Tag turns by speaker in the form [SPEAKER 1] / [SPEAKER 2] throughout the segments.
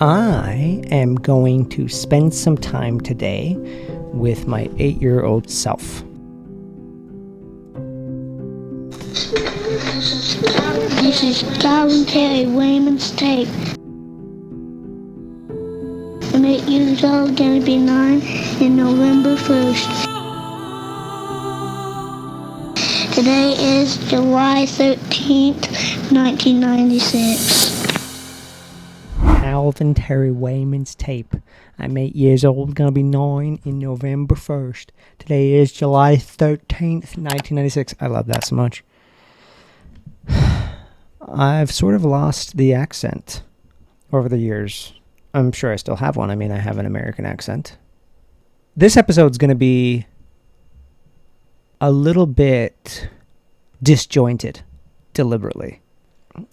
[SPEAKER 1] I am going to spend some time today with my 8-year-old self.
[SPEAKER 2] This is voluntary Wayman's tape. I'm 8 years old, gonna be 9 in November 1st. Today is July 13th, 1996.
[SPEAKER 1] Alvin Terry Wayman's tape. I'm 8 years old, gonna be 9 in November 1st. Today is July 13th, 1996. I love that so much. I've sort of lost the accent over the years. I'm sure I still have one. I mean, I have an American accent. This episode's gonna be a little bit disjointed, deliberately.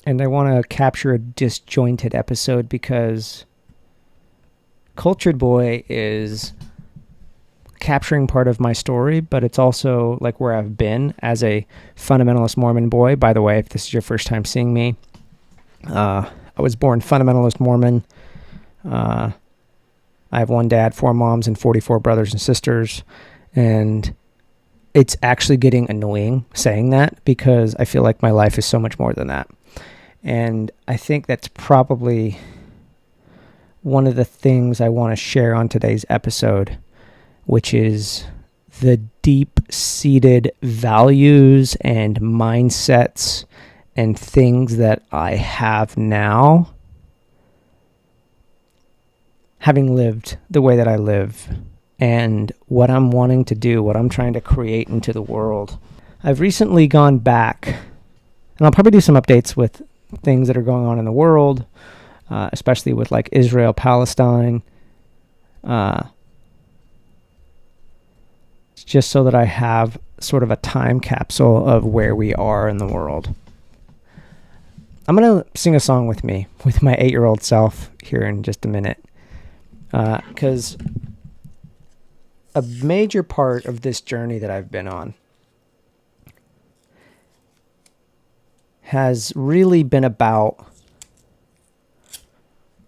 [SPEAKER 1] And I want to capture a disjointed episode because Cultured Boy is capturing part of my story, but it's also like where I've been as a fundamentalist Mormon boy. By the way, if this is your first time seeing me, I was born fundamentalist Mormon. I have one dad, 4 moms, and 44 brothers and sisters. And it's actually getting annoying saying that because I feel like my life is so much more than that. And I think that's probably one of the things I want to share on today's episode, which is the deep-seated values and mindsets and things that I have now, having lived the way that I live, and what I'm wanting to do, what I'm trying to create into the world. I've recently gone back, and I'll probably do some updates with things that are going on in the world, especially with like Israel-Palestine, just so that I have sort of a time capsule of where we are in the world. I'm going to sing a song with my 8-year-old self here in just a minute, because a major part of this journey that I've been on has really been about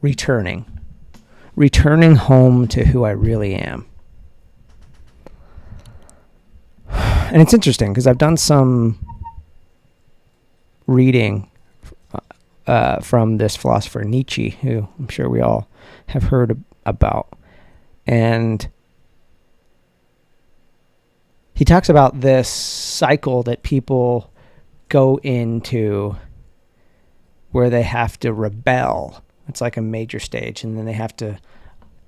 [SPEAKER 1] returning home to who I really am. And it's interesting because I've done some reading from this philosopher Nietzsche, who I'm sure we all have heard about. And he talks about this cycle that people go into where they have to rebel. It's like a major stage, and then they have to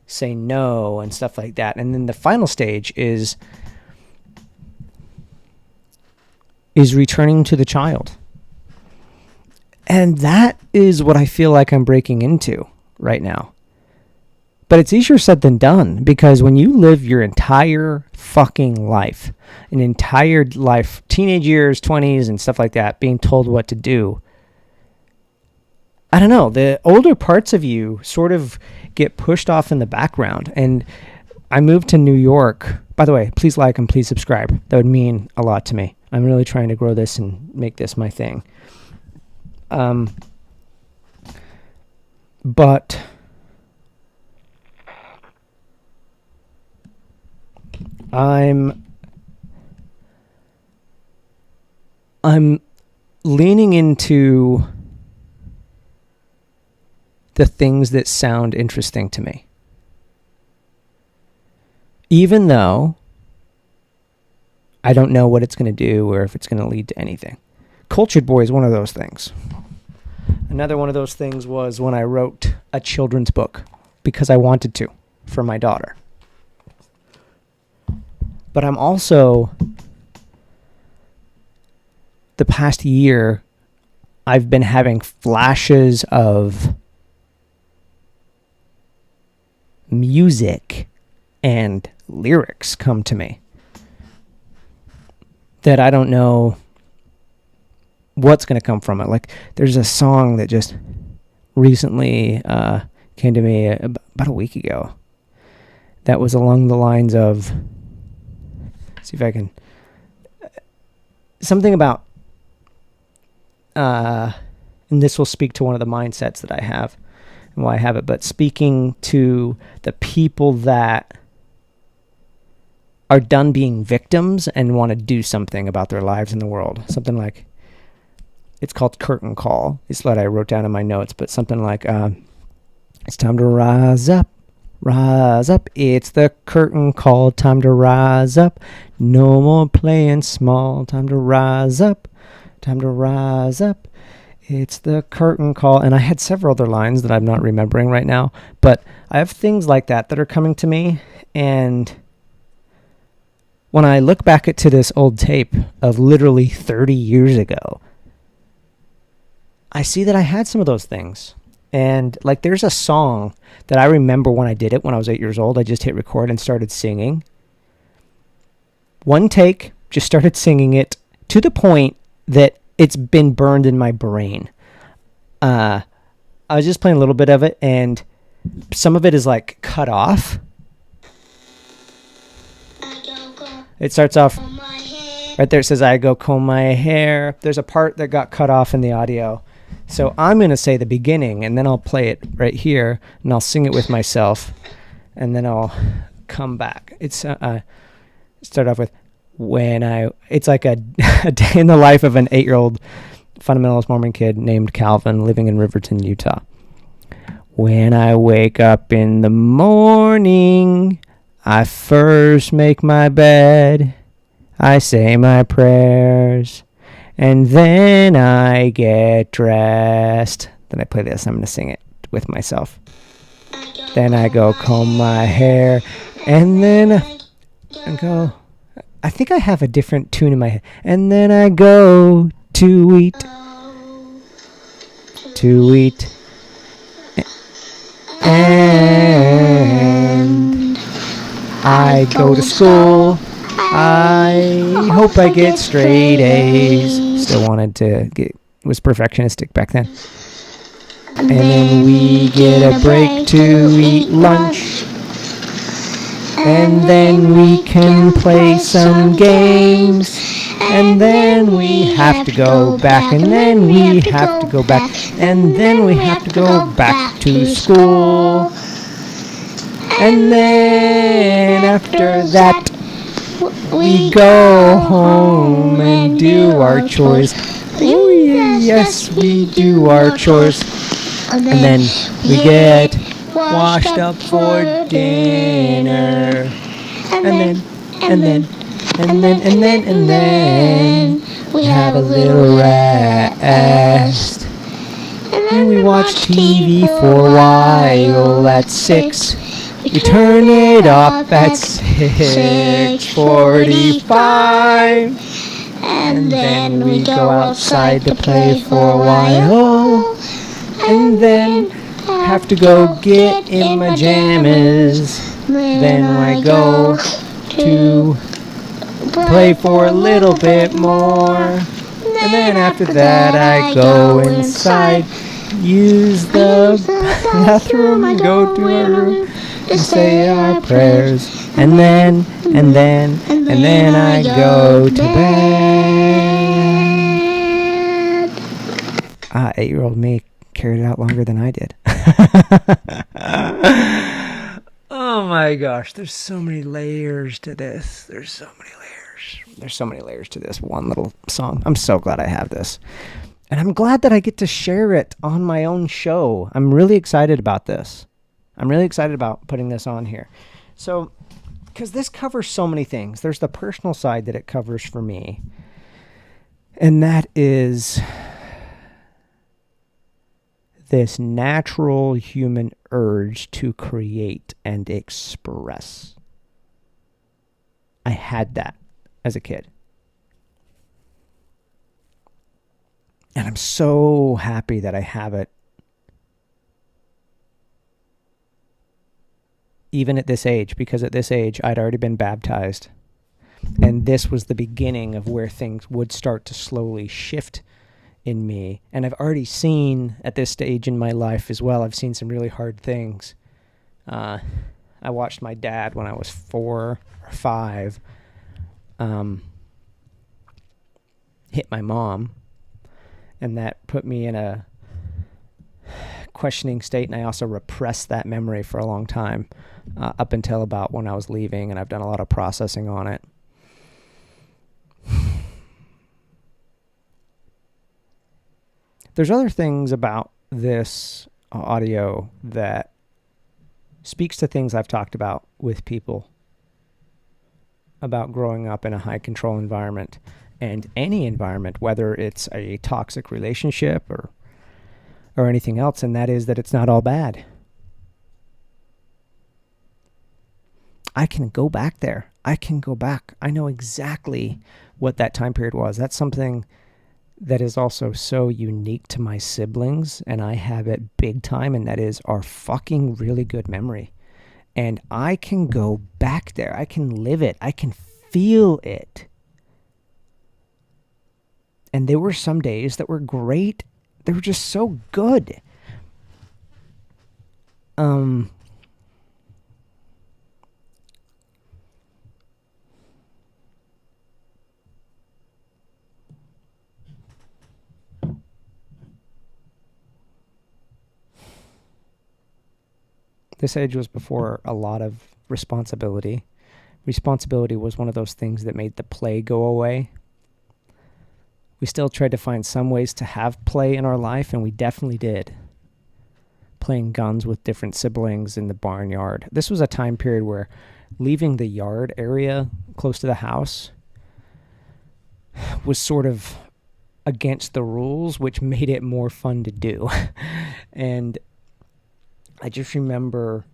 [SPEAKER 1] say no and stuff like that. And then the final stage is returning to the child. And that is what I feel like I'm breaking into right now. But it's easier said than done, because when you live your entire fucking life, teenage years, 20s and stuff like that, being told what to do, I don't know, the older parts of you sort of get pushed off in the background. And I moved to New York. By the way, please like and please subscribe. That would mean a lot to me. I'm really trying to grow this and make this my thing. But I'm leaning into the things that sound interesting to me, even though I don't know what it's going to do or if it's going to lead to anything. Cultured Boy is one of those things. Another one of those things was when I wrote a children's book because I wanted to for my daughter. But I'm also, the past year, I've been having flashes of music and lyrics come to me that I don't know what's going to come from it. Like, there's a song that just recently came to me about a week ago that was along the lines of, see if I can, something about, and this will speak to one of the mindsets that I have, and why I have it, but speaking to the people that are done being victims and want to do something about their lives in the world. Something like, it's called Curtain Call. It's what I wrote down in my notes, but something like, it's time to rise up. Rise up, it's the curtain call, time to rise up. No more playing small, time to rise up. Time to rise up, it's the curtain call. And I had several other lines that I'm not remembering right now, but I have things like that are coming to me. And when I look back to this old tape of literally 30 years ago, I see that I had some of those things. And like, there's a song that I remember when I did it when I was 8 years old. I just hit record and started singing. One take, just started singing it to the point that it's been burned in my brain. I was just playing a little bit of it, and some of it is like cut off. It starts off right there. It says, I go comb my hair. There's a part that got cut off in the audio. So I'm going to say the beginning, and then I'll play it right here, and I'll sing it with myself, and then I'll come back. It's start off with, it's like a day in the life of an 8-year-old fundamentalist Mormon kid named Calvin living in Riverton, Utah. When I wake up in the morning, I first make my bed. I say my prayers. And then I get dressed. Then I play this. I'm going to sing it with myself. Then I go comb my hair. And then I go... I think I have a different tune in my head. And then I go to eat. To eat. And I go to school. I hope I get straight A's. Still wanted to was perfectionistic back then. And then we get a break to eat lunch. And then we can play some games. And then we have to go back. And then we have to go back. And then we have to go back to school. And then after that, we go home and do our chores. Oh, yes, we do our chores. And then we get washed up for dinner. And then we have a little rest. And we watch TV for a while at 6. We turn it off at 6:45. And then we go outside to play for a while. And then have to go get in my jammies. Then I go to play for a little bit more. And then after that I go inside, use the bathroom, and go to my room and say our prayers. And then I go to bed. 8-year-old me carried it out longer than I did. Oh my gosh, there's so many layers to this. There's so many layers to this one little song. I'm so glad I have this. And I'm glad that I get to share it on my own show. I'm really excited about this. I'm really excited about putting this on here. So, because this covers so many things. There's the personal side that it covers for me. And that is this natural human urge to create and express. I had that as a kid. And I'm so happy that I have it. Even at this age, because at this age, I'd already been baptized. And this was the beginning of where things would start to slowly shift in me. And I've already seen at this stage in my life as well, I've seen some really hard things. I watched my dad when I was 4 or 5 hit my mom. And that put me in a questioning state, and I also repressed that memory for a long time, up until about when I was leaving, and I've done a lot of processing on it. There's other things about this audio that speaks to things I've talked about with people about growing up in a high control environment, and any environment, whether it's a toxic relationship or anything else, and that is that it's not all bad. I can go back there. I can go back. I know exactly what that time period was. That's something that is also so unique to my siblings, and I have it big time, and that is our fucking really good memory. And I can go back there. I can live it. I can feel it. And there were some days that were great. They were just so good. This age was before a lot of responsibility. Responsibility was one of those things that made the play go away. We still tried to find some ways to have play in our life, and we definitely did. Playing guns with different siblings in the barnyard. This was a time period where leaving the yard area close to the house was sort of against the rules, which made it more fun to do. And I just remember,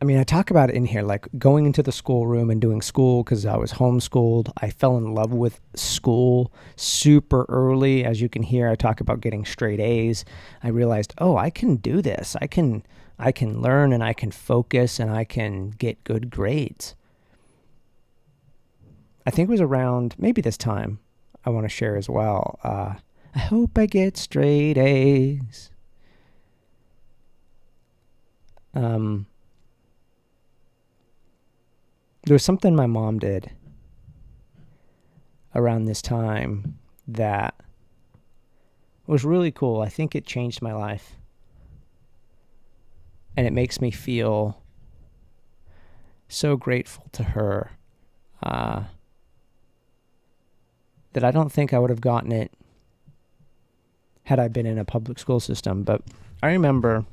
[SPEAKER 1] I talk about it in here, like going into the schoolroom and doing school because I was homeschooled. I fell in love with school super early. As you can hear, I talk about getting straight A's. I realized, I can do this. I can learn, and I can focus, and I can get good grades. I think it was around maybe this time I want to share as well. I hope I get straight A's. There was something my mom did around this time that was really cool. I think it changed my life. And it makes me feel so grateful to her that I don't think I would have gotten it had I been in a public school system. But I remember,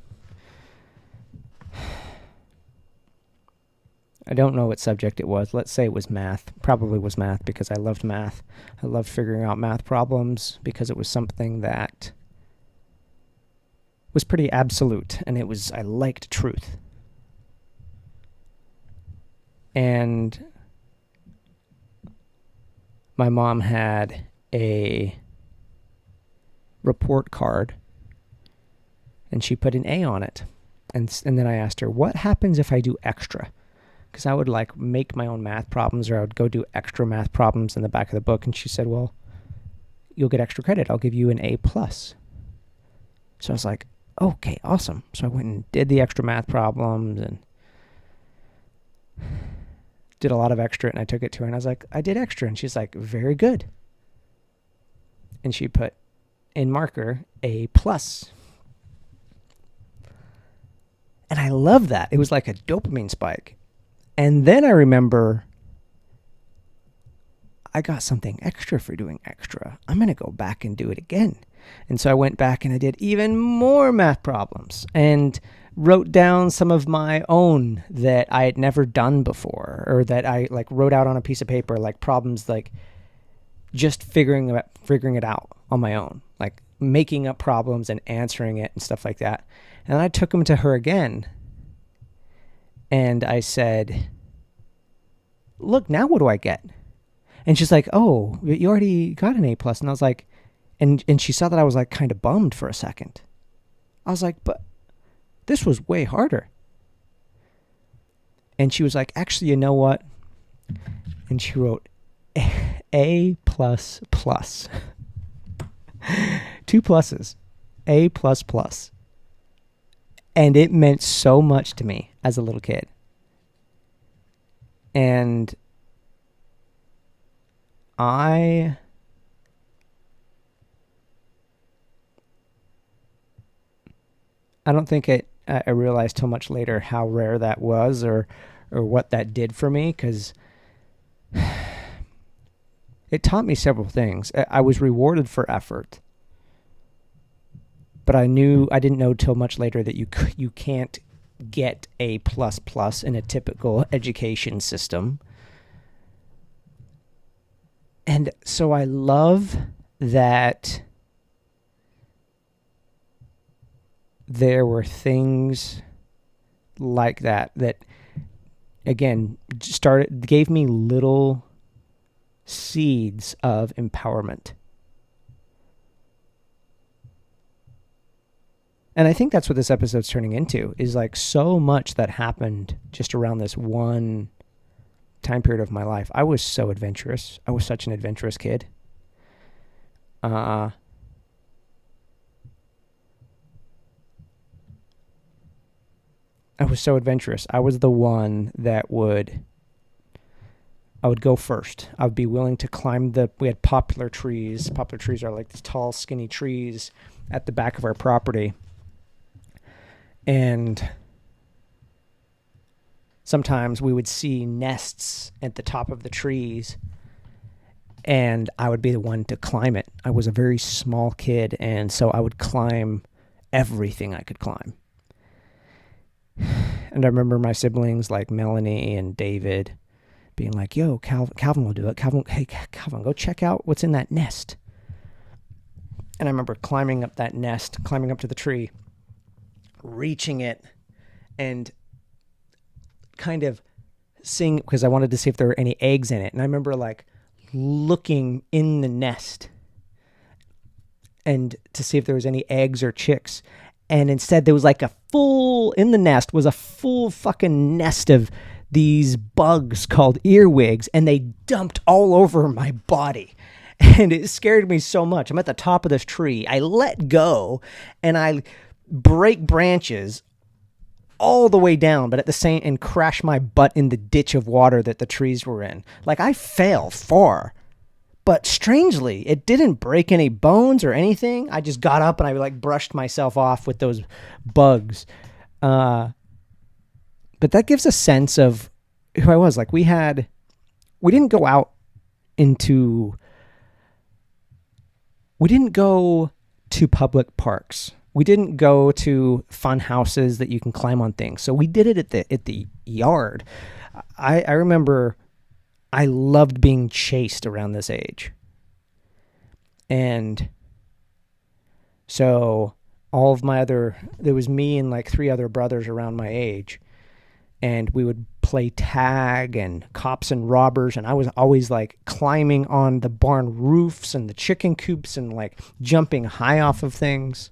[SPEAKER 1] I don't know what subject it was. Let's say it was math. Probably was math because I loved math. I loved figuring out math problems because it was something that was pretty absolute, and I liked truth. And my mom had a report card, and she put an A on it. And then I asked her, what happens if I do extra? Because I would make my own math problems, or I would go do extra math problems in the back of the book. And she said, well, you'll get extra credit. I'll give you an A+. So I was like, okay, awesome. So I went and did the extra math problems and did a lot of extra, and I took it to her, and I was like, I did extra. And she's like, very good. And she put in marker A+. And I love that. It was like a dopamine spike. And then I remember I got something extra for doing extra. I'm going to go back and do it again. And so I went back and I did even more math problems and wrote down some of my own that I had never done before, or that I wrote out on a piece of paper, problems, just figuring it out on my own, making up problems and answering it and stuff like that. And I took them to her again. And I said, look, now what do I get? And she's like, oh, you already got an A+. And I was like, and she saw that I was kind of bummed for a second. I was like, but this was way harder. And she was like, actually, you know what? And she wrote A++. 2 pluses. A++. And it meant so much to me as a little kid. And I I don't think I realized till much later how rare that was, or what that did for me, because it taught me several things. I was rewarded for effort, but I didn't know till much later that you can't get A++ in a typical education system. And so I love that there were things like that again gave me little seeds of empowerment. And I think that's what this episode's turning into, is like so much that happened just around this one time period of my life. I was so adventurous. I was such an adventurous kid. I was so adventurous. I was the one that I would go first. I would be willing to climb we had poplar trees. Poplar trees are like these tall, skinny trees at the back of our property. And sometimes we would see nests at the top of the trees, and I would be the one to climb it. I was a very small kid, and so I would climb everything I could climb. And I remember my siblings like Melanie and David being like, yo, Calvin will do it. Hey, Calvin, go check out what's in that nest. And I remember climbing up that nest, climbing up to the tree, reaching it, and kind of seeing, because I wanted to see if there were any eggs in it. And I remember like looking in the nest and to see if there was any eggs or chicks. And instead there was like in the nest was a full fucking nest of these bugs called earwigs, and they dumped all over my body. And it scared me so much. I'm at the top of this tree. I let go and I break branches all the way down, but and crash my butt in the ditch of water that the trees were in. Like, I fell far, but strangely, it didn't break any bones or anything. I just got up and I like brushed myself off with those bugs. But that gives a sense of who I was. Like, we didn't go to public parks. We didn't go to fun houses that you can climb on things. So we did it at the yard. I remember I loved being chased around this age. And so there was me and like 3 other brothers around my age. And we would play tag and cops and robbers. And I was always like climbing on the barn roofs and the chicken coops and like jumping high off of things.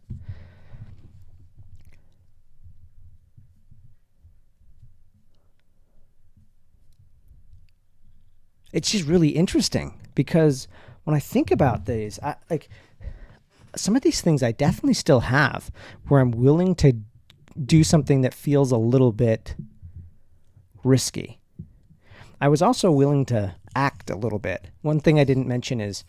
[SPEAKER 1] It's just really interesting because when I think about these, some of these things I definitely still have, where I'm willing to do something that feels a little bit risky. I was also willing to act a little bit. One thing I didn't mention is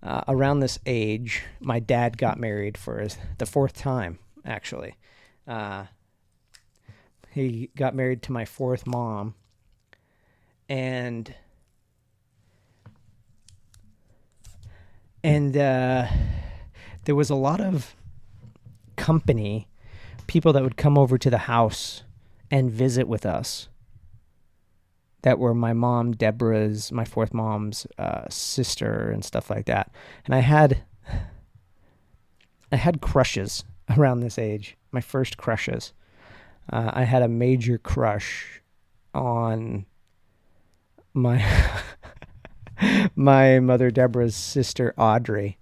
[SPEAKER 1] around this age, my dad got married for the 4th time, actually. He got married to my 4th mom, and there was a lot of company, people that would come over to the house and visit with us, that were my mom, Deborah's, my 4th mom's sister and stuff like that. And I had crushes around this age, my first crushes. I had a major crush on my my mother Deborah's sister Audrey,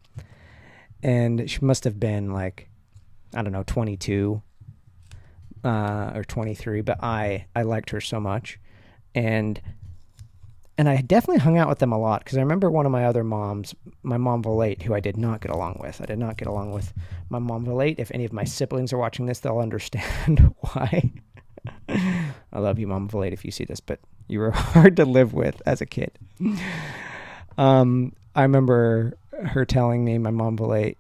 [SPEAKER 1] and she must have been like, I don't know, 22 or 23, but I liked her so much. And I definitely hung out with them a lot, because I remember one of my other moms, my mom Valate, who I did not get along with. I did not get along with my mom Valate. If any of my siblings are watching this, they'll understand why. I love you, Mom Valate, if you see this, but you were hard to live with as a kid. I remember her telling me, my mom Valate,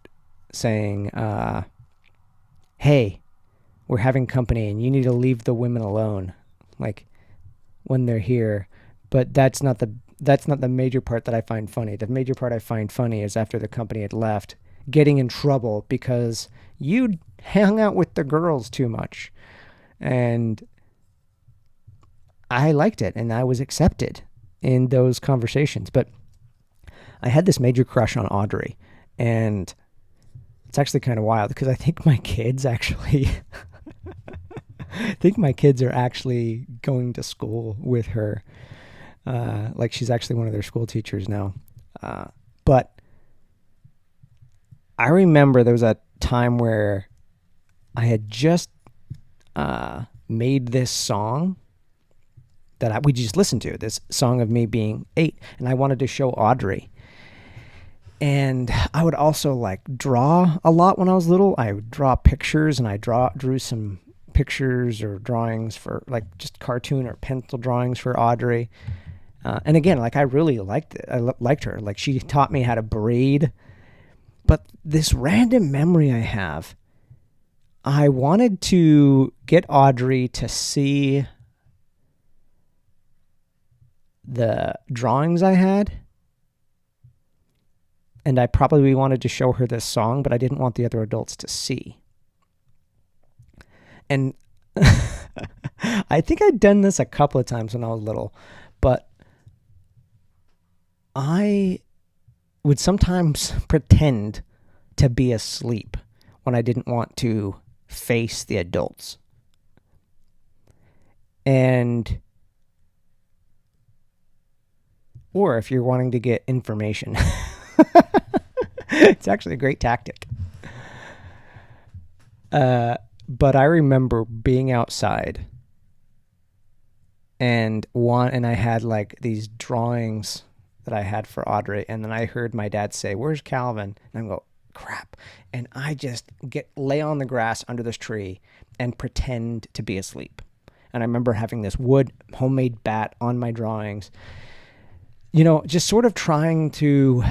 [SPEAKER 1] saying, hey, we're having company and you need to leave the women alone, like when they're here. But that's not the major part that I find funny. The major part I find funny is after the company had left, getting in trouble because you hung out with the girls too much. And I liked it and I was accepted in those conversations. But I had this major crush on Audrey, and it's actually kind of wild because I think my kids actually I think my kids are actually going to school with her. Like she's actually one of their school teachers now. But I remember there was a time where I had just made this song that we just listened to, this song of me being 8, and I wanted to show Audrey. And I would also like draw a lot when I was little. I would draw pictures, and I drew some pictures or drawings for like just cartoon or pencil drawings for Audrey. And again, like I really liked it. I liked her. Like she taught me how to braid. But this random memory I have, I wanted to get Audrey to see the drawings I had. And I probably wanted to show her this song, but I didn't want the other adults to see. And I think I'd done this a couple of times when I was little, but I would sometimes pretend to be asleep when I didn't want to face the adults. Or if you're wanting to get information. It's actually a great tactic. But I remember being outside and I had like these drawings that I had for Audrey, and then I heard my dad say, "Where's Calvin?" And I go, "Crap." And I just lay on the grass under this tree and pretend to be asleep. And I remember having this wood homemade bat on my drawings, just sort of trying to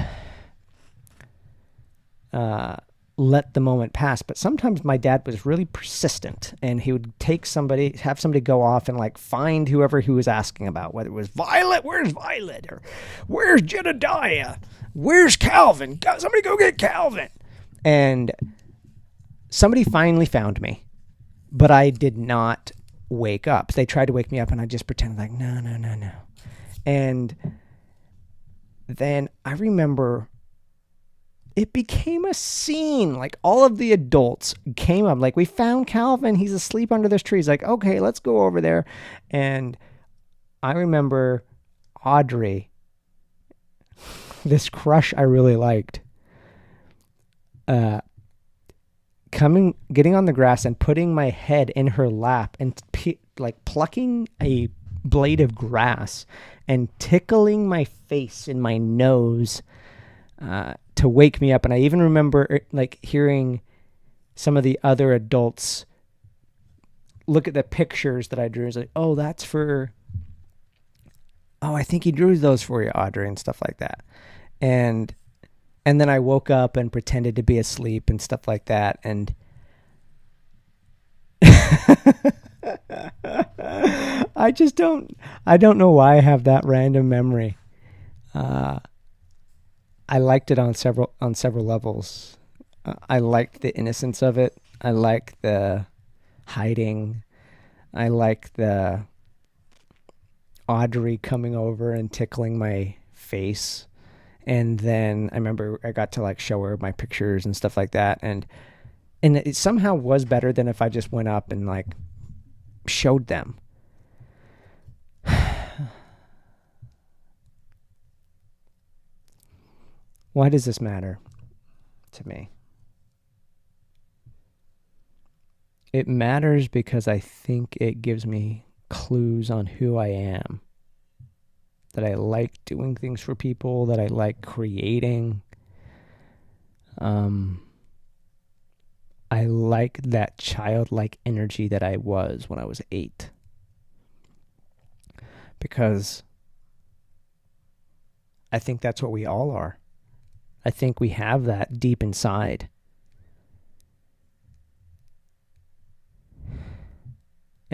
[SPEAKER 1] let the moment pass. But sometimes my dad was really persistent, and he would have somebody go off and like find whoever he was asking about, whether it was Violet, where's Violet? Or where's Jedediah? Where's Calvin? Somebody go get Calvin. And somebody finally found me, but I did not wake up. They tried to wake me up, and I just pretended like, no. And then I remember it became a scene. Like all of the adults came up, like, we found Calvin. He's asleep under this tree. He's like, okay, let's go over there. And I remember Audrey, this crush I really liked, getting on the grass and putting my head in her lap and plucking a blade of grass and tickling my face and my nose to wake me up. And I even remember like hearing some of the other adults look at the pictures that I drew. It's like, oh, I think he drew those for you, Audrey, and stuff like that. And then I woke up and pretended to be asleep and stuff like that. And I don't know why I have that random memory. I liked it on several levels. I liked the innocence of it. I liked the hiding. I liked the Audrey coming over and tickling my face. And then I remember I got to like show her my pictures and stuff like that. And it somehow was better than if I just went up and like showed them. Why does this matter to me? It matters because I think it gives me clues on who I am. That I like doing things for people, that I like creating. I like that childlike energy that I was when I was 8. Because I think that's what we all are. I think we have that deep inside.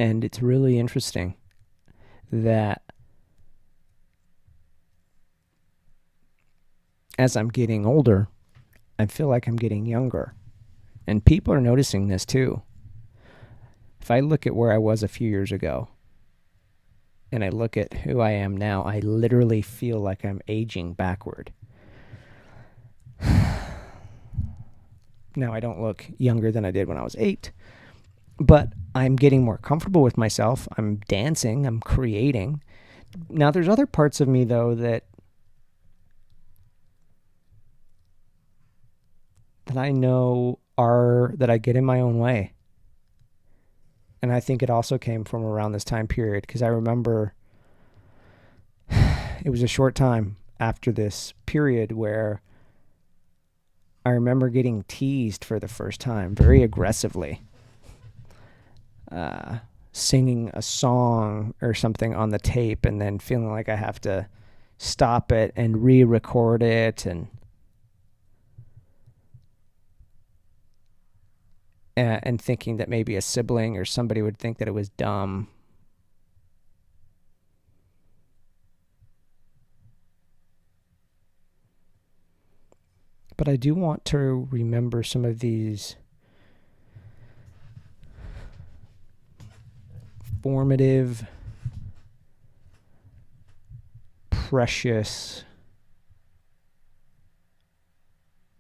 [SPEAKER 1] And it's really interesting that as I'm getting older, I feel like I'm getting younger. And people are noticing this too. If I look at where I was a few years ago and I look at who I am now, I literally feel like I'm aging backward. Now, I don't look younger than I did when I was 8, but I'm getting more comfortable with myself. I'm dancing, I'm creating. Now, there's other parts of me, though, that I know that I get in my own way. And I think it also came from around this time period, because I remember it was a short time after this period where I remember getting teased for the first time very aggressively. Singing a song or something on the tape and then feeling like I have to stop it and re-record it and thinking that maybe a sibling or somebody would think that it was dumb. But I do want to remember some of these formative, precious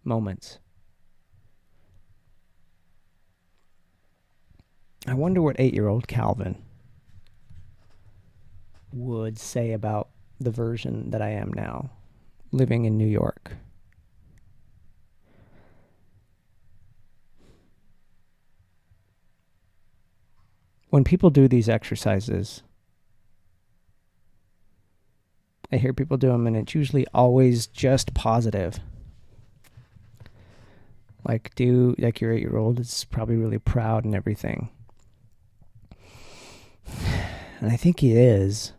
[SPEAKER 1] moments. I wonder what 8-year-old Calvin would say about the version that I am now, living in New York. When people do these exercises, I hear people do them and it's usually always just positive. Like your 8-year-old is probably really proud and everything. And I think he is.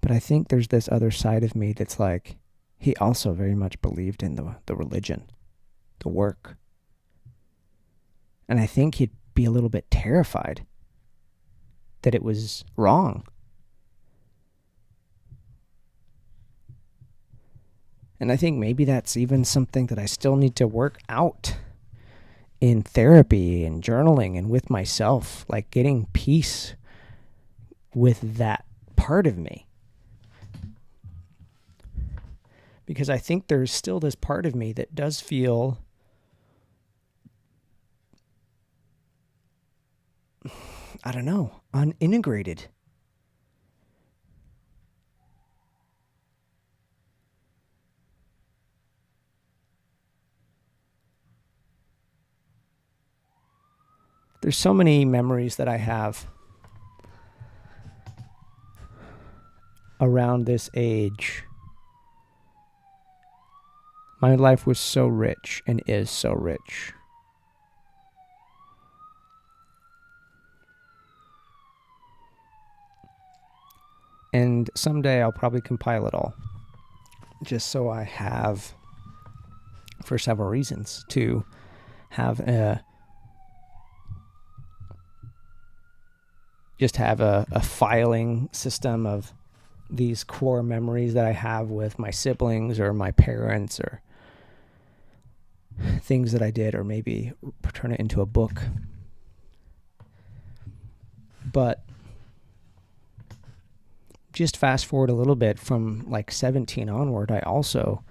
[SPEAKER 1] But I think there's this other side of me that's like, he also very much believed in the religion, the work. And I think he'd be a little bit terrified that it was wrong. And I think maybe that's even something that I still need to work out in therapy and journaling and with myself, like getting peace with that part of me. Because I think there's still this part of me that does feel unintegrated. There's so many memories that I have around this age. My life was so rich and is so rich. And someday I'll probably compile it all, just so I have, for several reasons, to have a filing system of these core memories that I have with my siblings or my parents or things that I did, or maybe turn it into a book. But just fast forward a little bit from like 17 onward, I also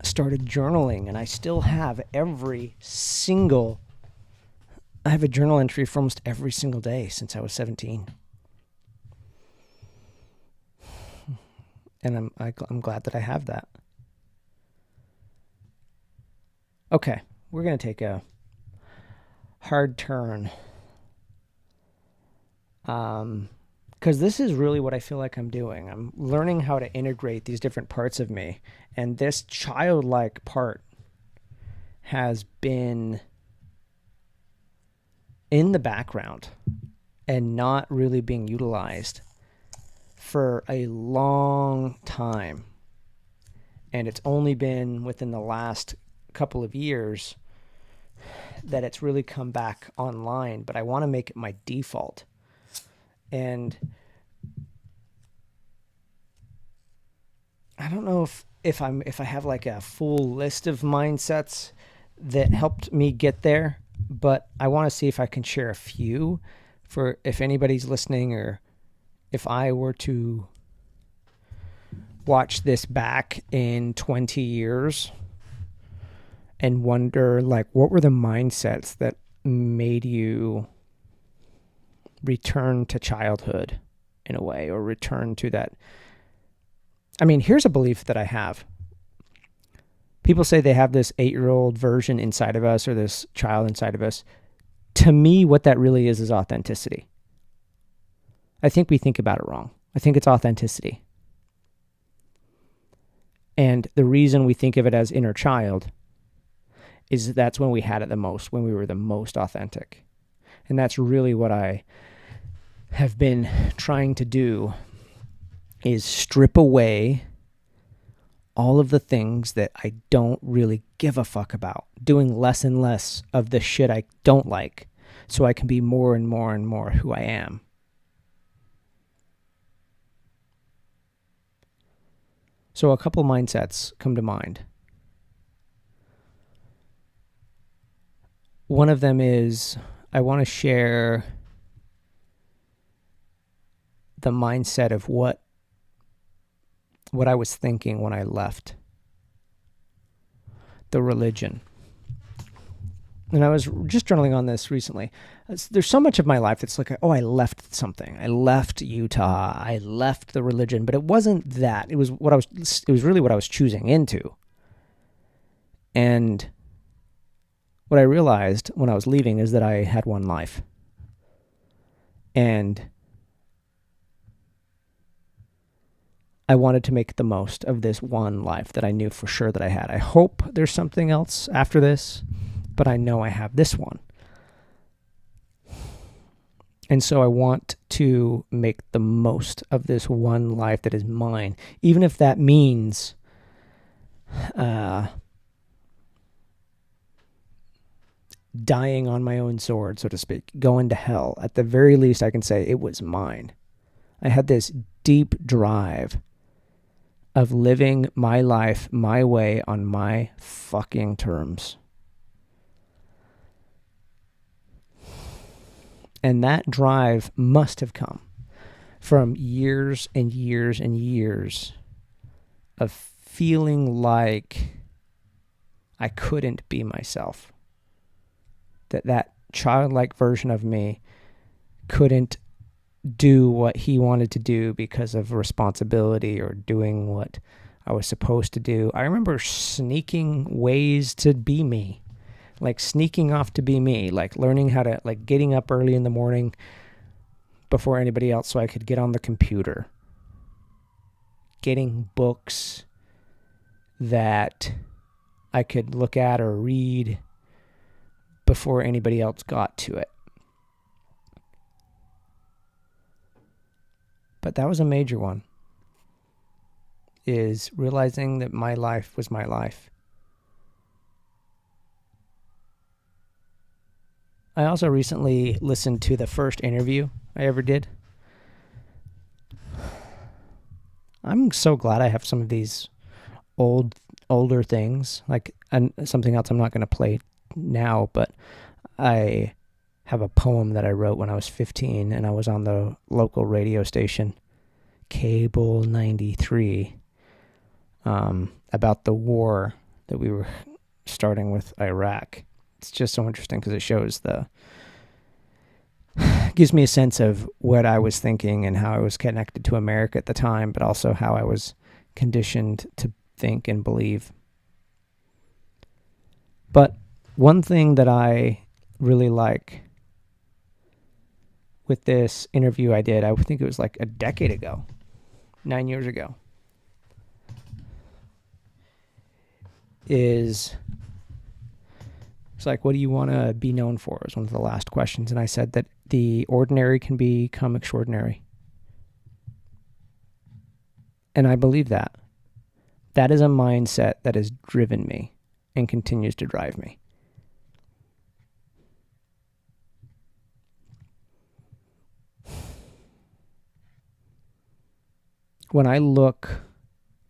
[SPEAKER 1] started journaling, and I still have I have a journal entry for almost every single day since I was 17. And I'm glad that I have that. Okay, we're going to take a hard turn. Because this is really what I feel like I'm doing. I'm learning how to integrate these different parts of me. And this childlike part has been in the background and not really being utilized for a long time. And it's only been within the last couple of years that it's really come back online. But I want to make it my default. And I don't know if I have like a full list of mindsets that helped me get there, but I want to see if I can share a few for if anybody's listening, or if I were to watch this back in 20 years and wonder, like, what were the mindsets that made you return to childhood in a way, or return to that. I mean, here's a belief that I have. People say they have this 8-year-old version inside of us, or this child inside of us. To me, what that really is authenticity. I think we think about it wrong. I think it's authenticity. And the reason we think of it as inner child is that's when we had it the most, when we were the most authentic. And that's really what I have been trying to do, is strip away all of the things that I don't really give a fuck about, doing less and less of the shit I don't like, so I can be more and more and more who I am. So a couple mindsets come to mind. One of them is, I want to share the mindset of what I was thinking when I left the religion. And I was just journaling on this recently. There's so much of my life that's like, oh, I left something. I left Utah. I left the religion. But it wasn't that. It was really what I was choosing into. And what I realized when I was leaving is that I had one life. And I wanted to make the most of this one life that I knew for sure that I had. I hope there's something else after this, but I know I have this one. And so I want to make the most of this one life that is mine, even if that means dying on my own sword, so to speak, going to hell. At the very least, I can say it was mine. I had this deep drive of living my life my way on my fucking terms. And that drive must have come from years and years and years of feeling like I couldn't be myself. That childlike version of me couldn't do what he wanted to do because of responsibility or doing what I was supposed to do. I remember sneaking ways to be me, like sneaking off to be me, like learning how to, like getting up early in the morning before anybody else so I could get on the computer, getting books that I could look at or read before anybody else got to it. But that was a major one, is realizing that my life was my life. I also recently listened to the first interview I ever did. I'm so glad I have some of these older things, like something else I'm not going to play now, but I have a poem that I wrote when I was 15, and I was on the local radio station, Cable 93, about the war that we were starting with Iraq. It's just so interesting because it shows gives me a sense of what I was thinking and how I was connected to America at the time, but also how I was conditioned to think and believe. But one thing that I really like with this interview I did, I think it was like a decade ago, 9 years ago, it's like, what do you want to be known for? Is one of the last questions. And I said that the ordinary can become extraordinary. And I believe that. That is a mindset that has driven me and continues to drive me. when I look,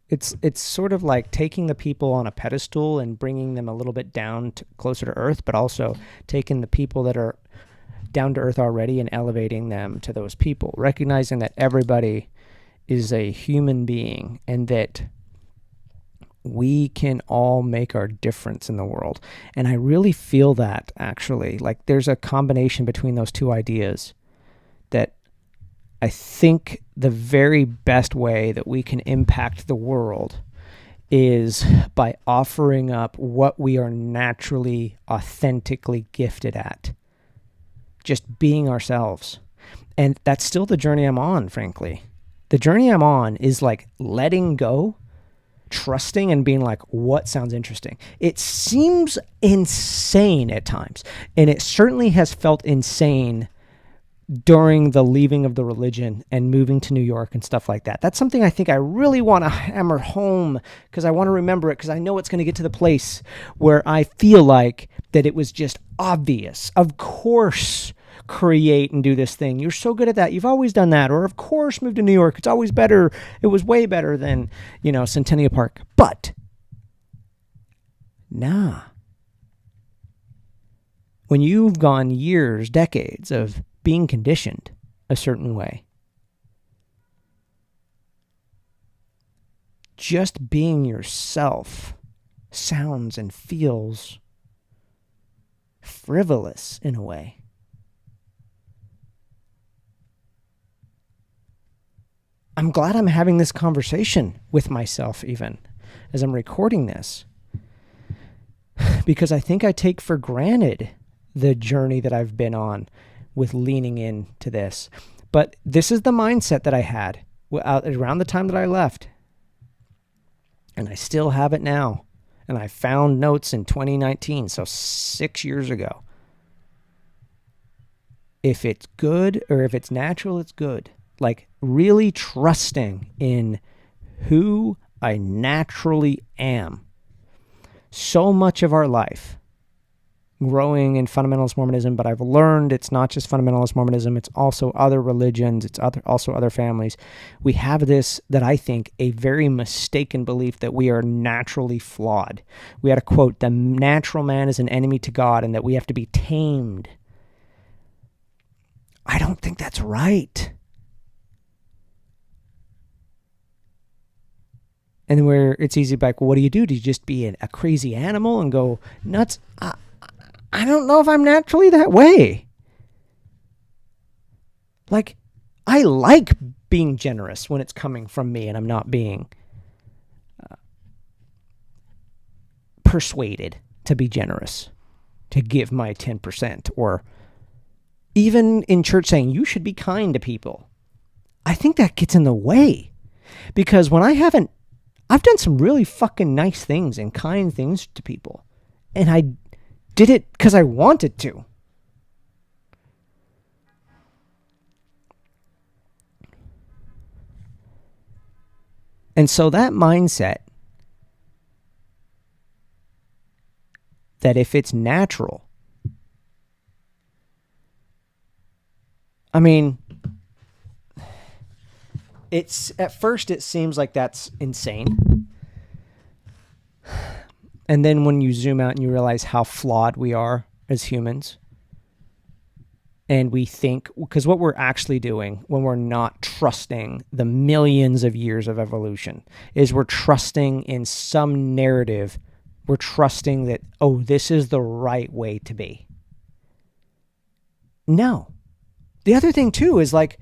[SPEAKER 1] it's sort of like taking the people on a pedestal and bringing them a little bit down to, closer to earth, but also taking the people that are down to earth already and elevating them to those people, recognizing that everybody is a human being and that we can all make our difference in the world. And I really feel that, actually. Like, there's a combination between those two ideas that I think the very best way that we can impact the world is by offering up what we are naturally, authentically gifted at. Just being ourselves. And that's still the journey I'm on, frankly. The journey I'm on is like letting go, trusting, and being like, what sounds interesting? It seems insane at times. And it certainly has felt insane during the leaving of the religion and moving to New York and stuff like that. That's something I think I really want to hammer home because I want to remember it, because I know it's going to get to the place where I feel like that it was just obvious. Of course, create and do this thing. You're so good at that. You've always done that. Or of course, move to New York. It's always better. It was way better than, Centennial Park. But nah. When you've gone years, decades of being conditioned a certain way, just being yourself sounds and feels frivolous in a way. I'm glad I'm having this conversation with myself even as I'm recording this, because I think I take for granted the journey that I've been on with leaning into this. But this is the mindset that I had around the time that I left. And I still have it now. And I found notes in 2019, so 6 years ago. If it's good or if it's natural, it's good. Like really trusting in who I naturally am. So much of our life growing in fundamentalist Mormonism, but I've learned it's not just fundamentalist Mormonism, it's also other religions, it's also other families. We have this, that I think, a very mistaken belief that we are naturally flawed. We had a quote, the natural man is an enemy to God and that we have to be tamed. I don't think that's right. And where it's easy, like, well, what do you do? Do you just be a crazy animal and go nuts? I don't know if I'm naturally that way. Like, I like being generous when it's coming from me and I'm not being persuaded to be generous, to give my 10%, or even in church saying you should be kind to people. I think that gets in the way, because when I've done some really fucking nice things and kind things to people, and I did it because I wanted to. And so that mindset that if it's natural, I mean, it's at first it seems like that's insane. And then when you zoom out and you realize how flawed we are as humans, and we think, because what we're actually doing when we're not trusting the millions of years of evolution is we're trusting in some narrative. We're trusting that, oh, this is the right way to be. No. The other thing too is, like,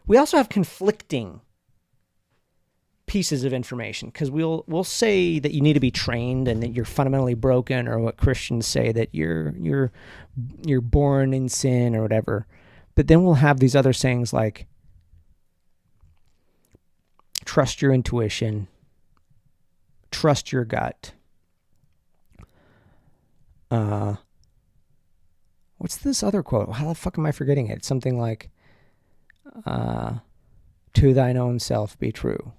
[SPEAKER 1] we also have conflicting pieces of information, because we'll say that you need to be trained and that you're fundamentally broken, or what Christians say that you're born in sin or whatever. But then we'll have these other sayings like trust your intuition, trust your gut. What's this other quote? How the fuck am I forgetting it? It's something like to thine own self be true.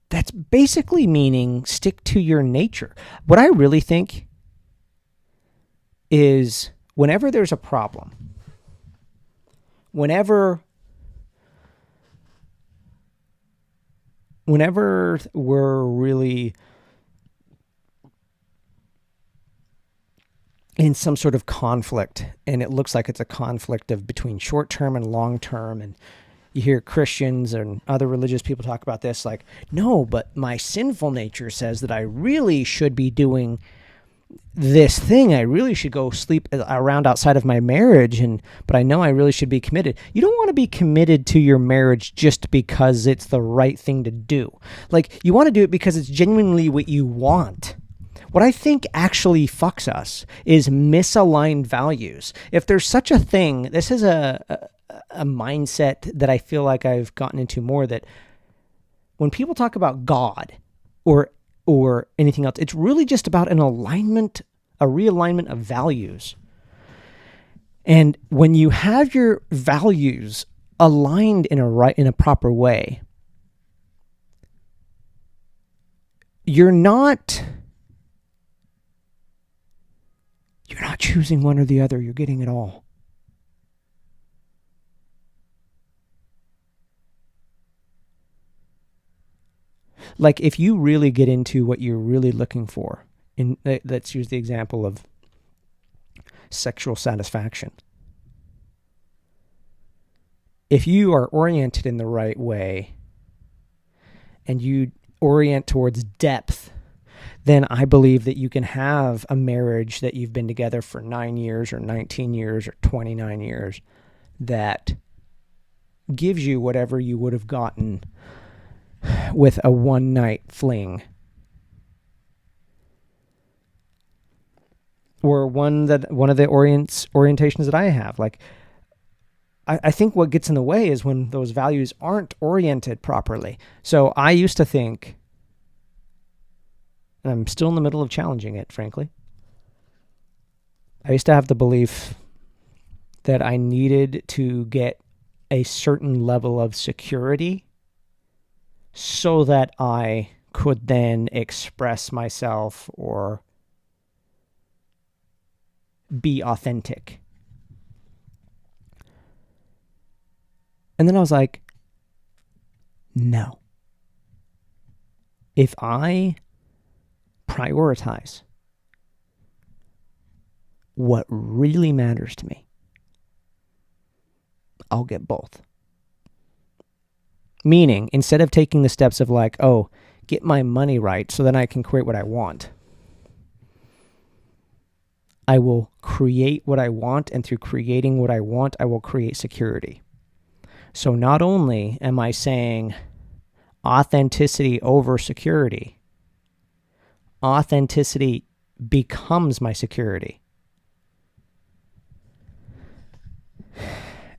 [SPEAKER 1] That's basically meaning stick to your nature. What I really think is, whenever there's a problem, whenever whenever we're really in some sort of conflict, and it looks like it's a conflict of between short-term and long-term, and you hear Christians and other religious people talk about this, like, no, but my sinful nature says that I really should be doing this thing. I really should go sleep around outside of my marriage, but I know I really should be committed. You don't want to be committed to your marriage just because it's the right thing to do. Like, you want to do it because it's genuinely what you want. What I think actually fucks us is misaligned values. If there's such a thing, this is a mindset that I feel like I've gotten into more, that when people talk about God or anything else, it's really just about an alignment, a realignment of values. And when you have your values aligned in a proper way, you're not choosing one or the other, you're getting it all. Like, if you really get into what you're really looking for, let's use the example of sexual satisfaction. If you are oriented in the right way and you orient towards depth, then I believe that you can have a marriage that you've been together for 9 years or 19 years or 29 years that gives you whatever you would have gotten with a one-night fling, or one of the orientations that I have. Like, I think what gets in the way is when those values aren't oriented properly. So I used to think, and I'm still in the middle of challenging it, frankly, I used to have the belief that I needed to get a certain level of security so that I could then express myself or be authentic. And then I was like, no. If I prioritize what really matters to me, I'll get both. Meaning, instead of taking the steps of like, oh, get my money right so then I can create what I want, I will create what I want, and through creating what I want, I will create security. So not only am I saying authenticity over security, authenticity becomes my security.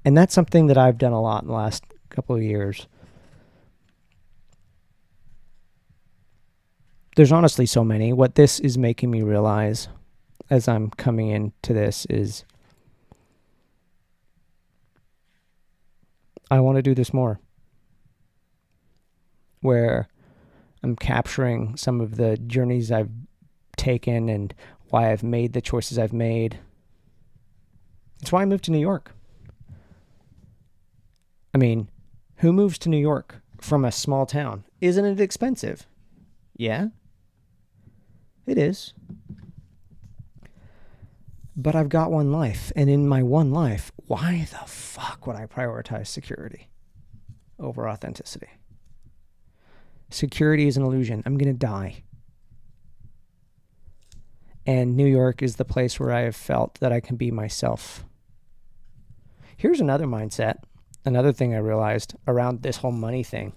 [SPEAKER 1] And that's something that I've done a lot in the last couple of years. There's honestly so many. What this is making me realize as I'm coming into this is I want to do this more, where I'm capturing some of the journeys I've taken and why I've made the choices I've made. It's why I moved to New York. I mean, who moves to New York from a small town? Isn't it expensive? Yeah, it is. But I've got one life, and in my one life, why the fuck would I prioritize security over authenticity? Security is an illusion. I'm going to die. And New York is the place where I have felt that I can be myself. Here's another mindset, another thing I realized around this whole money thing.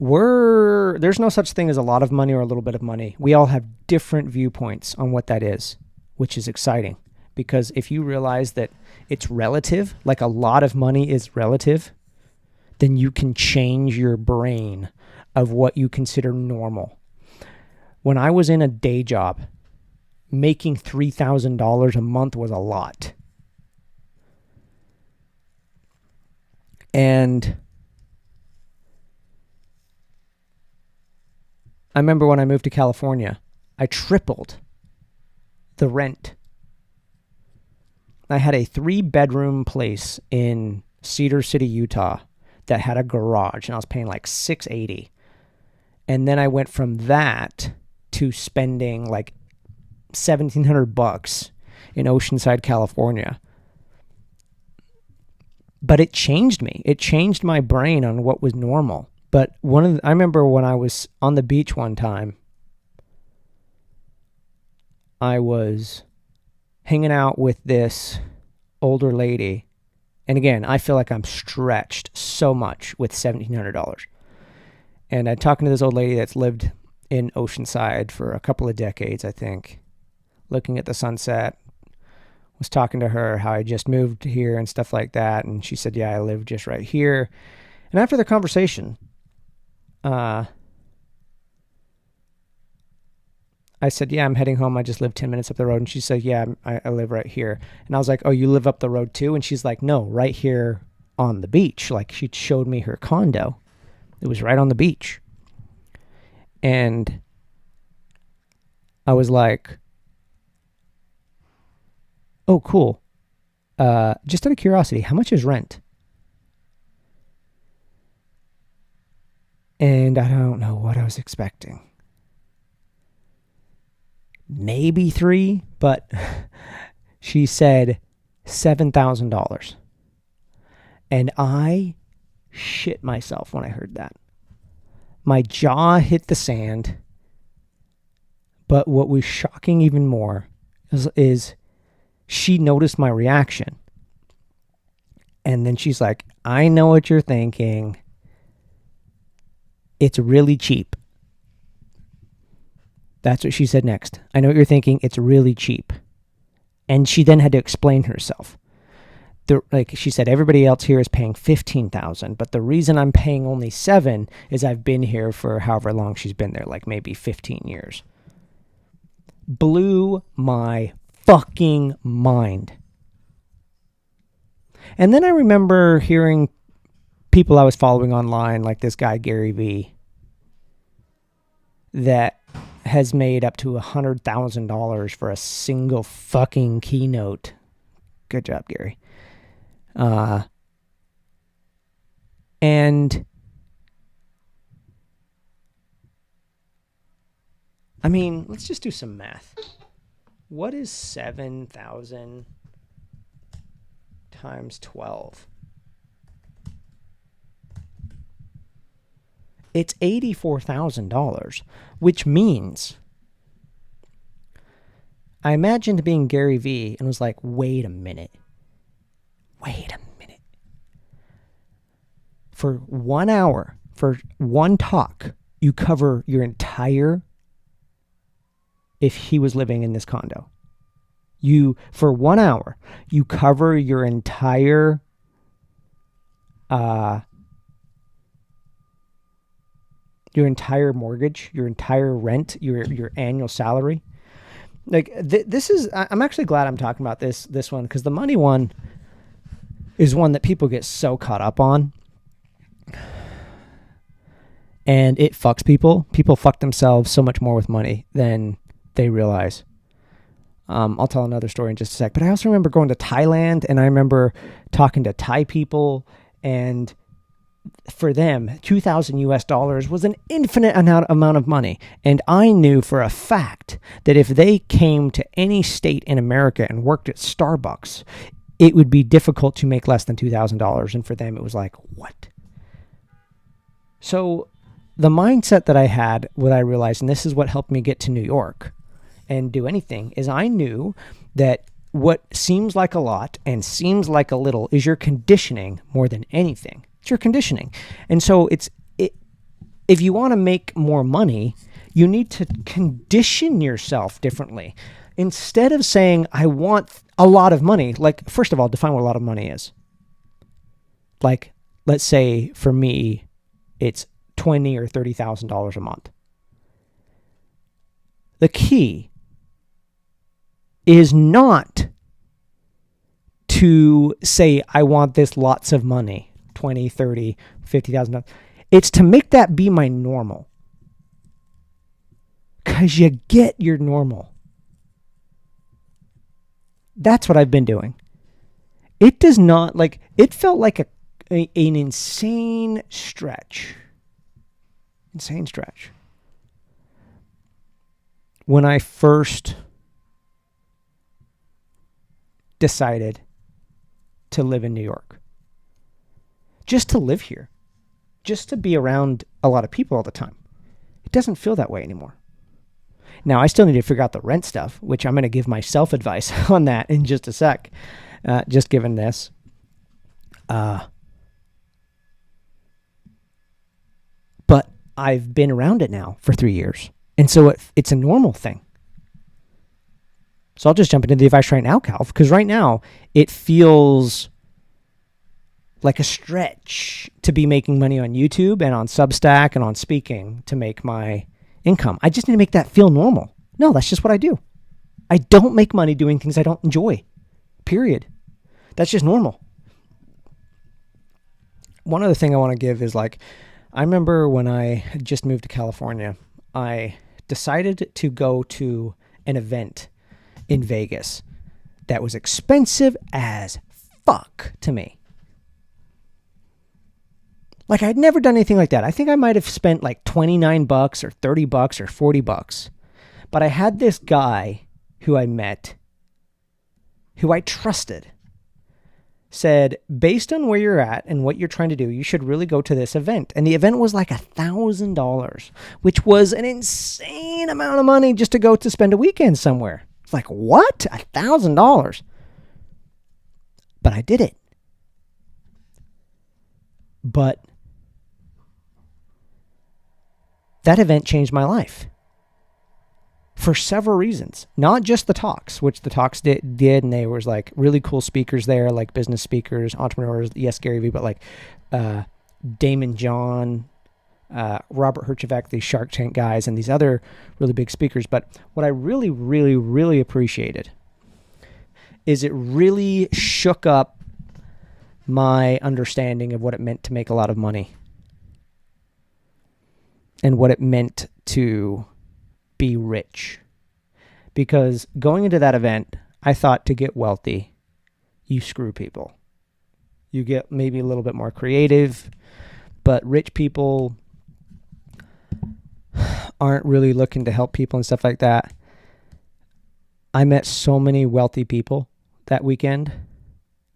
[SPEAKER 1] There's no such thing as a lot of money or a little bit of money. We all have different viewpoints on what that is, which is exciting. Because if you realize that it's relative, like a lot of money is relative, then you can change your brain of what you consider normal. When I was in a day job, making $3,000 a month was a lot. And I remember when I moved to California, I tripled the rent I had a 3-bedroom place in Cedar City, Utah that had a garage, and I was paying like $680. And then I went from that to spending like $1,700 in Oceanside, California. But it changed me. It changed my brain on what was normal. But I remember when I was on the beach one time, I was hanging out with this older lady. And again, I feel like I'm stretched so much with $1,700. And I'm talking to this old lady that's lived in Oceanside for a couple of decades, I think, looking at the sunset. Was talking to her how I just moved here and stuff like that. And she said, yeah, I live just right here. And after the conversation, I said, yeah, I'm heading home. I just live 10 minutes up the road. And she said, yeah, I live right here. And I was like, oh, you live up the road too? And she's like, no, right here on the beach. Like, she showed me her condo. It was right on the beach. And I was like, oh, cool. Just out of curiosity, how much is rent? And I don't know what I was expecting. Maybe 3, but she said $7,000. And I shit myself when I heard that. My jaw hit the sand. But what was shocking even more is she noticed my reaction. And then she's like, I know what you're thinking. It's really cheap. That's what she said next. I know what you're thinking. It's really cheap. And she then had to explain herself. Like she said, everybody else here is paying $15,000, but the reason I'm paying only $7,000 is I've been here for however long she's been there, like maybe 15 years. Blew my fucking mind. And then I remember hearing people I was following online, like this guy Gary Vee, that has made up to $100,000 for a single fucking keynote. Good job, Gary. And I mean, let's just do some math. What is 7,000 times 12? It's $84,000, which means I imagined being Gary Vee and was like, wait a minute. For 1 hour, for one talk, you cover your entire, if he was living in this condo, for 1 hour, you cover your entire, mortgage, your entire rent, your annual salary. Like this is, I'm actually glad I'm talking about this one, because the money one is one that people get so caught up on. And it fucks people. People fuck themselves so much more with money than they realize. I'll tell another story in just a sec. But I also remember going to Thailand, and I remember talking to Thai people, and for them, $2,000 was an infinite amount of money. And I knew for a fact that if they came to any state in America and worked at Starbucks, it would be difficult to make less than $2,000. And for them, it was like, what? So the mindset that I had, what I realized, and this is what helped me get to New York and do anything, is I knew that what seems like a lot and seems like a little is your conditioning more than anything. It's your conditioning. And so if you want to make more money, you need to condition yourself differently. Instead of saying, I want a lot of money, like, first of all, define what a lot of money is. Like, let's say for me, it's $20,000 or $30,000 a month. The key is not to say, I want this lots of money, 20, 30, 50,000. It's to make that be my normal. Because you get your normal. That's what I've been doing. It does not, like, it felt like an insane stretch. Insane stretch. When I first decided to live in New York. Just to live here. Just to be around a lot of people all the time. It doesn't feel that way anymore. Now, I still need to figure out the rent stuff, which I'm going to give myself advice on that in just a sec. Just given this. But I've been around it now for 3 years. And so it's a normal thing. So I'll just jump into the advice right now, Calv, because right now it feels like a stretch to be making money on YouTube and on Substack and on speaking to make my income. I just need to make that feel normal. No, that's just what I do. I don't make money doing things I don't enjoy. Period. That's just normal. One other thing I want to give is, like, I remember when I had just moved to California, I decided to go to an event in Vegas that was expensive as fuck to me. Like, I'd never done anything like that. I think I might have spent like $29 or $30 or $40. But I had this guy who I met, who I trusted, said, based on where you're at and what you're trying to do, you should really go to this event. And the event was like $1,000, which was an insane amount of money just to go to spend a weekend somewhere. It's like, what? $1,000? But I did it. But that event changed my life for several reasons. Not just the talks, which the talks did, and they was like really cool speakers there, like business speakers, entrepreneurs, yes, Gary Vee, but like Damon John, Robert Herjavec, these Shark Tank guys, and these other really big speakers. But what I really, really, really appreciated is it really shook up my understanding of what it meant to make a lot of money and what it meant to be rich. Because going into that event, I thought to get wealthy, you screw people. You get maybe a little bit more creative, but rich people aren't really looking to help people and stuff like that. I met so many wealthy people that weekend,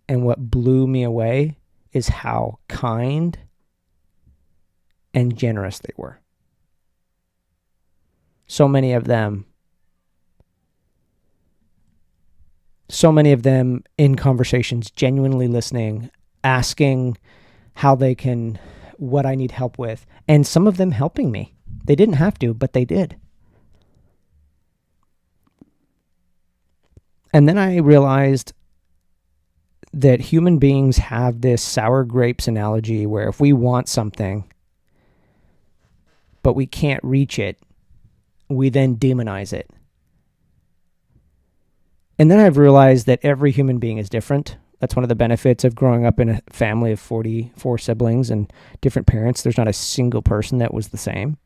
[SPEAKER 1] and what blew me away is how kind and generous they were. So many of them in conversations, genuinely listening, asking how they can, what I need help with, and some of them helping me. They didn't have to, but they did. And then I realized that human beings have this sour grapes analogy where if we want something, but we can't reach it, we then demonize it. And then I've realized that every human being is different. That's one of the benefits of growing up in a family of 44 siblings and different parents. There's not a single person that was the same.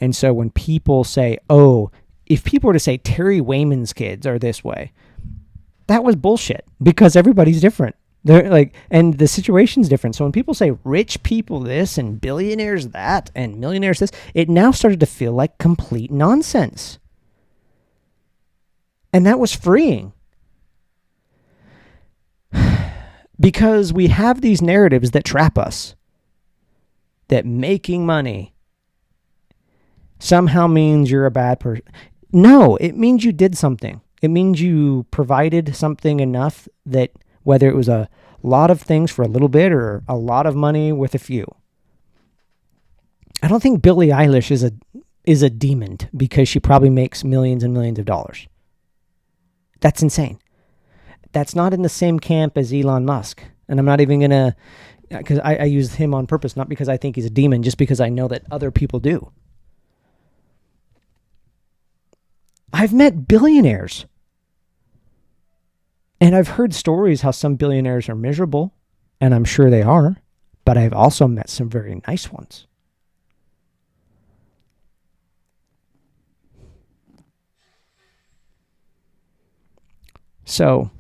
[SPEAKER 1] And so when people say, oh, if people were to say Terry Wayman's kids are this way, that was bullshit, because everybody's different. They're like, and the situation's different. So when people say rich people this and billionaires that and millionaires this, it now started to feel like complete nonsense. And that was freeing. Because we have these narratives that trap us. That making money somehow means you're a bad person. No, it means you did something. It means you provided something enough that whether it was a lot of things for a little bit or a lot of money with a few. I don't think Billie Eilish is a demon because she probably makes millions and millions of dollars. That's insane. That's not in the same camp as Elon Musk. And I'm not even going to, because I use him on purpose, not because I think he's a demon, just because I know that other people do. I've met billionaires. And I've heard stories how some billionaires are miserable, and I'm sure they are, but I've also met some very nice ones. So,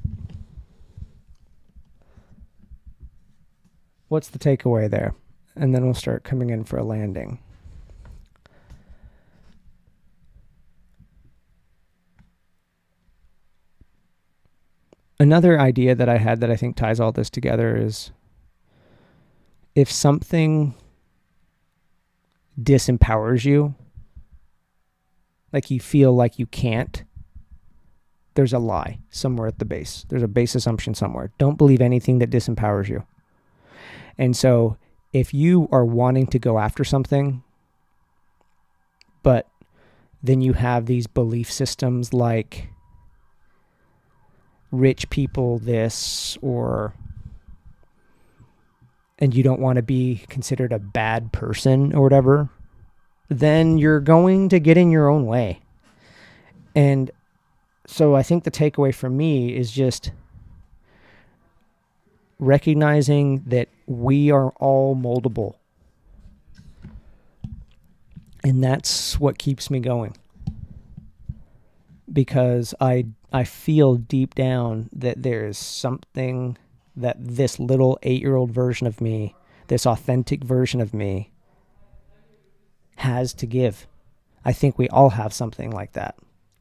[SPEAKER 1] what's the takeaway there? And then we'll start coming in for a landing. Another idea that I had that I think ties all this together is if something disempowers you, like you feel like you can't, there's a lie somewhere at the base. There's a base assumption somewhere. Don't believe anything that disempowers you. And so if you are wanting to go after something, but then you have these belief systems like rich people this, and you don't want to be considered a bad person or whatever, then you're going to get in your own way. And so I think the takeaway for me is just recognizing that we are all moldable. And that's what keeps me going. Because I feel deep down that there is something that this little 8-year-old version of me, this authentic version of me, has to give. I think we all have something like that.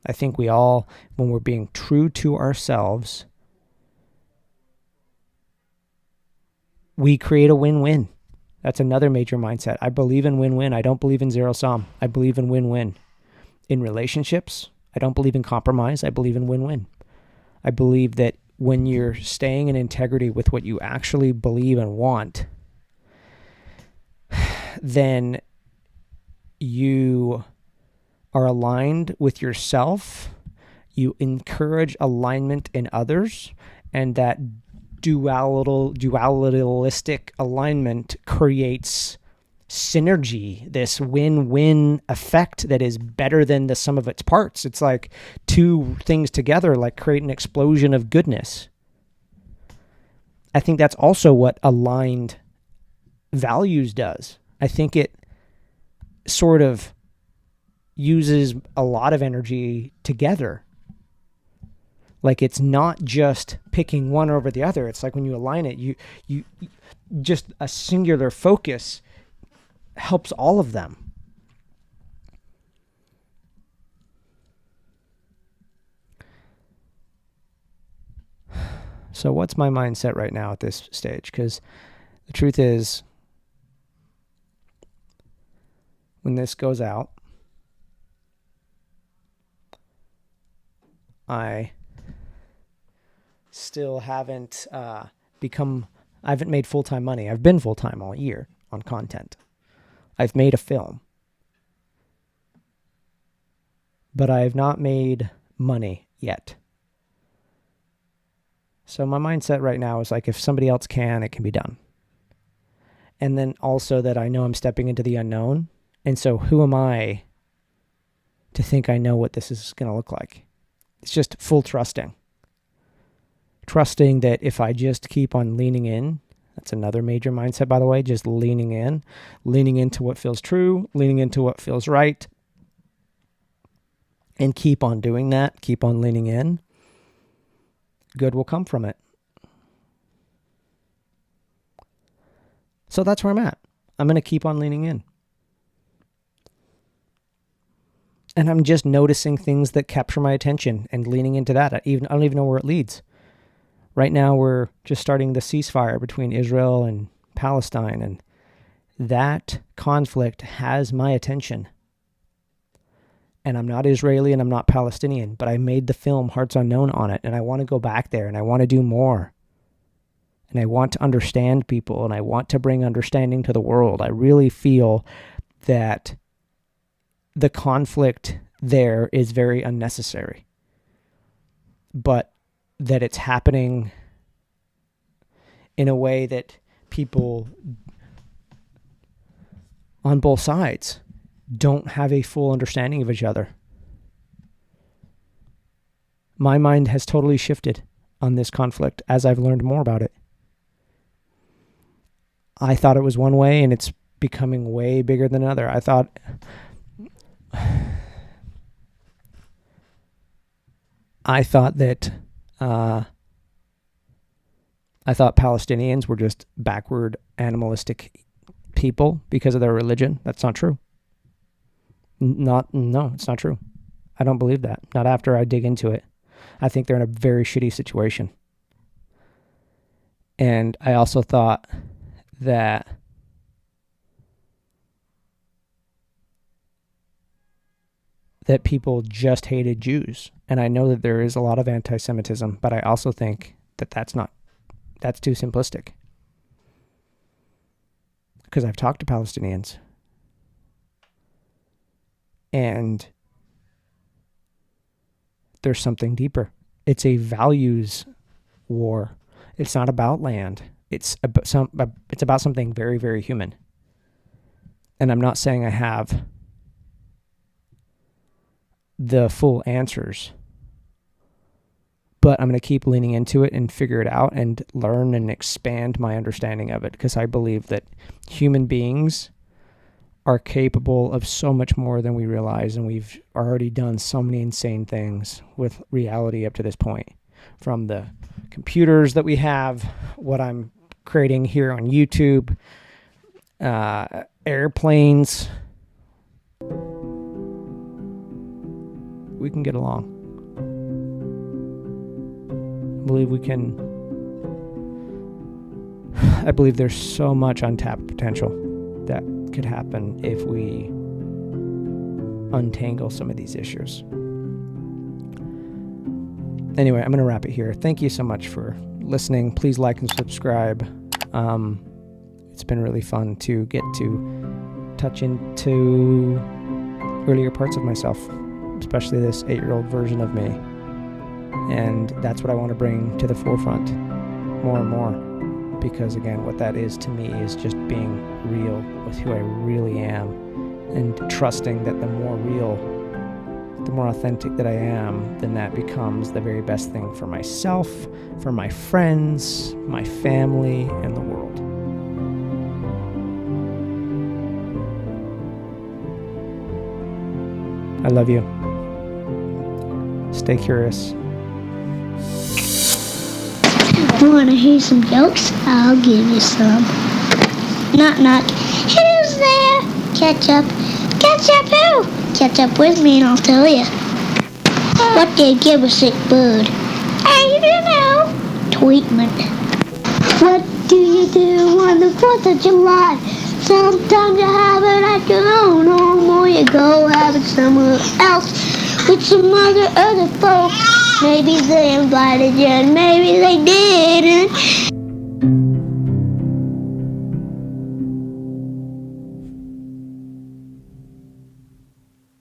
[SPEAKER 1] I think we all, when we're being true to ourselves, we create a win-win. That's another major mindset. I believe in win-win. I don't believe in zero-sum. I believe in win-win. In relationships, I don't believe in compromise. I believe in win-win. I believe that when you're staying in integrity with what you actually believe and want, then you are aligned with yourself. You encourage alignment in others, and that dualistic alignment creates synergy, this win-win effect that is better than the sum of its parts. It's like two things together like create an explosion of goodness. I think that's also what aligned values does. I think it sort of uses a lot of energy together. Like it's not just picking one over the other. It's like when you align it, you just a singular focus helps all of them. So what's my mindset right now at this stage? Because the truth is, when this goes out, I still haven't I haven't made full-time money. I've been full-time all year on content. I've made a film. But I have not made money yet. So my mindset right now is like, if somebody else can, it can be done. And then also that I know I'm stepping into the unknown. And so who am I to think I know what this is going to look like? It's just full trusting. Trusting that if I just keep on leaning in, that's another major mindset, by the way, just leaning into what feels true, leaning into what feels right, and keep on doing that, keep on leaning in, good will come from it. So that's where I'm at. I'm going to keep on leaning in. And I'm just noticing things that capture my attention and leaning into that. I don't even know where it leads. Right now, we're just starting the ceasefire between Israel and Palestine, and that conflict has my attention. And I'm not Israeli and I'm not Palestinian, but I made the film Hearts Unknown on it, and I want to go back there and I want to do more. And I want to understand people, and I want to bring understanding to the world. I really feel that the conflict there is very unnecessary, but that it's happening in a way that people on both sides don't have a full understanding of each other. My mind has totally shifted on this conflict as I've learned more about it. I thought it was one way, and it's becoming way bigger than another. I thought that I thought Palestinians were just backward, animalistic people because of their religion. That's not true. No, it's not true. I don't believe that. Not after I dig into it. I think they're in a very shitty situation. And I also thought that people just hated Jews. And I know that there is a lot of anti-Semitism, but I also think that that's too simplistic. Because I've talked to Palestinians. And there's something deeper. It's a values war. It's not about land. It's about something very, very human. And I'm not saying I have the full answers, but I'm going to keep leaning into it and figure it out and learn and expand my understanding of it, because I believe that human beings are capable of so much more than we realize, and we've already done so many insane things with reality up to this point. From the computers that we have, what I'm creating here on YouTube, airplanes. We can get along. I believe there's so much untapped potential that could happen if we untangle some of these issues. Anyway, I'm going to wrap it here. Thank you so much for listening. Please like and subscribe. It's been really fun to get to touch into earlier parts of myself, especially this 8-year-old version of me. And that's what I want to bring to the forefront more and more. Because again, what that is to me is just being real with who I really am, and trusting that the more real, the more authentic that I am, then that becomes the very best thing for myself, for my friends, my family, and the world. I love you. Stay curious.
[SPEAKER 2] Want to hear some jokes? I'll give you some. Knock, knock. Who's there? Ketchup. Ketchup who? Ketchup with me and I'll tell you. What do you give a sick bird? I don't know. Tweetment. What do you do on the 4th of July? Sometimes you have it at your own home, or you go have it somewhere else with some other folks. Maybe they invited you and maybe they didn't.